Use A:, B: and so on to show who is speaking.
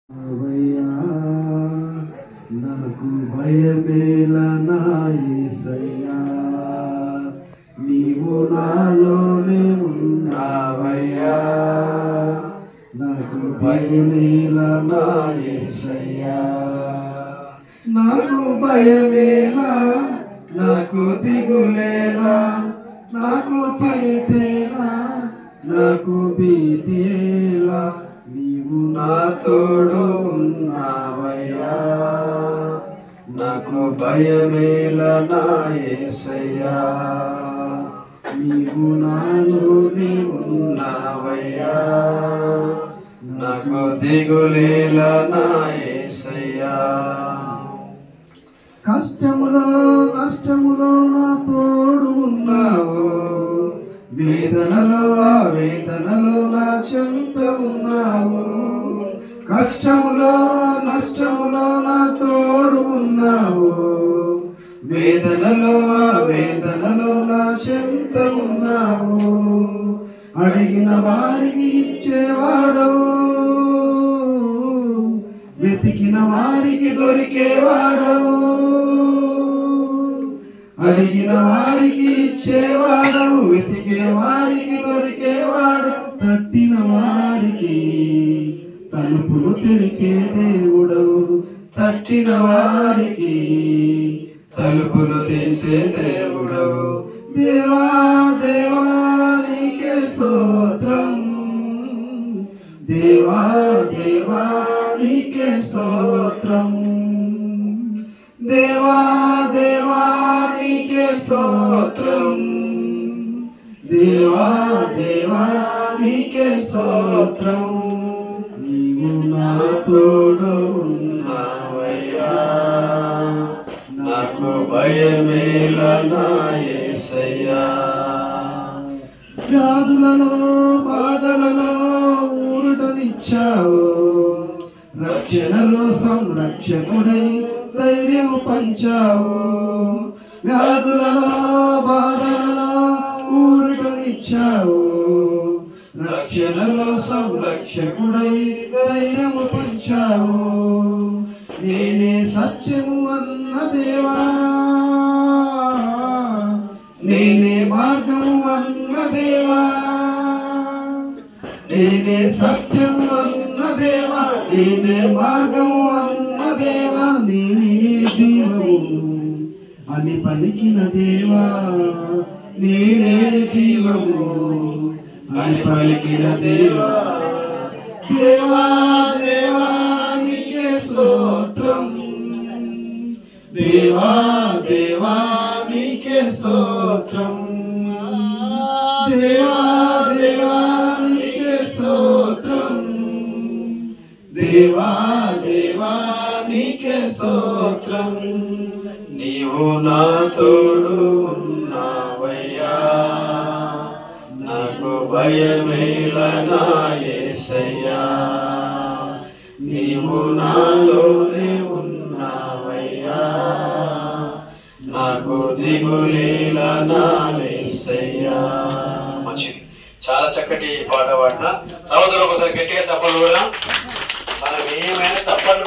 A: నాకు భయమేలా నా యేసయ్యా, నీవు నాలోనే ఉన్నావయ్యా. నాకు భయమేలా నా యేసయ్యా, నాకు భయమేలా, నాకు దిగులేలా, నాకు చింతేలా, నాకు భీతియేలా, నీవు నా తోడు ఉన్నావయ్యా. నాకు భయమేలా నా యేసయ్యా, నీవు నాలోనే ఉన్నావయ్యా. నాకు దిగులేలా నా యేసయ్యా. కష్టములో నష్టములో నా తోడు ఉన్నావు, వేదనలో వేదనలో నా చెంత ఉన్నావు. కష్టములో నష్టములో నా తోడు ఉన్నావు, వేదనలో వేదనలో నా చెంత ఉన్నావు. అడిగిన వారికి ఇచ్చేవాడవు, వెతికిన వారికి దొరికేవాడవు. అడిగిన వారికి ఇచ్చేవాడవు, వెతికే వారికి దొరికేవాడు. తట్టిన వారికి తలుపులు తెరిచే దేవుడవు, తట్టిన వారికి తలుపులు తెరిచే దేవుడవు. దేవా దేవా నీకే స్తోత్రం, దేవా దేవా నీకే స్తోత్రం, దేవా దేవా నీకే స్తోత్రం, దేవా దేవా నీకే స్తోత్రం. నీవు నా తోడు ఉన్నావయ్యా, నాకు భయమేలా నా యేసయ్యా. వ్యాధులలో బాధలలో ఊరటనిచ్చావు, రక్షణలో సంరక్షకుడై ధైర్యము పంచావు. వ్యాధులలో బాధలలో ఊరటనిచ్చావు, రక్షణలో సంరక్షకుడై ధైర్యము పంచావు. నేనే సత్యము అన్న దేవా, నేనే మార్గము అన్న దేవా, నేనే సత్యము అన్న దేవా, నేనే మార్గము అన్న దేవా. నేనే జీవము అని పలికిన దేవా, నేనే జీవము అని పలికిన దేవా. దేవా దేవా నీకే స్తోత్రం, దేవా దేవా నీకే స్తోత్రం, దేవా దేవా నీకే స్తోత్రం, దేవా దేవా నీకే స్తోత్రం. నీవు నా తోడు ఉన్నావయ్యా, నాకు భయమేలా నా యేసయ్యా. నీవు నాలోనే ఉన్నావయ్యా, నాకు దిగులేలా నా యేసయ్యా. మంచిది, చాలా చక్కటి పాట పాడిన సహోదరు. ఒకసారి గట్టిగా చప్పట్లు కూడా మనం ఏమైనా చప్పట్లు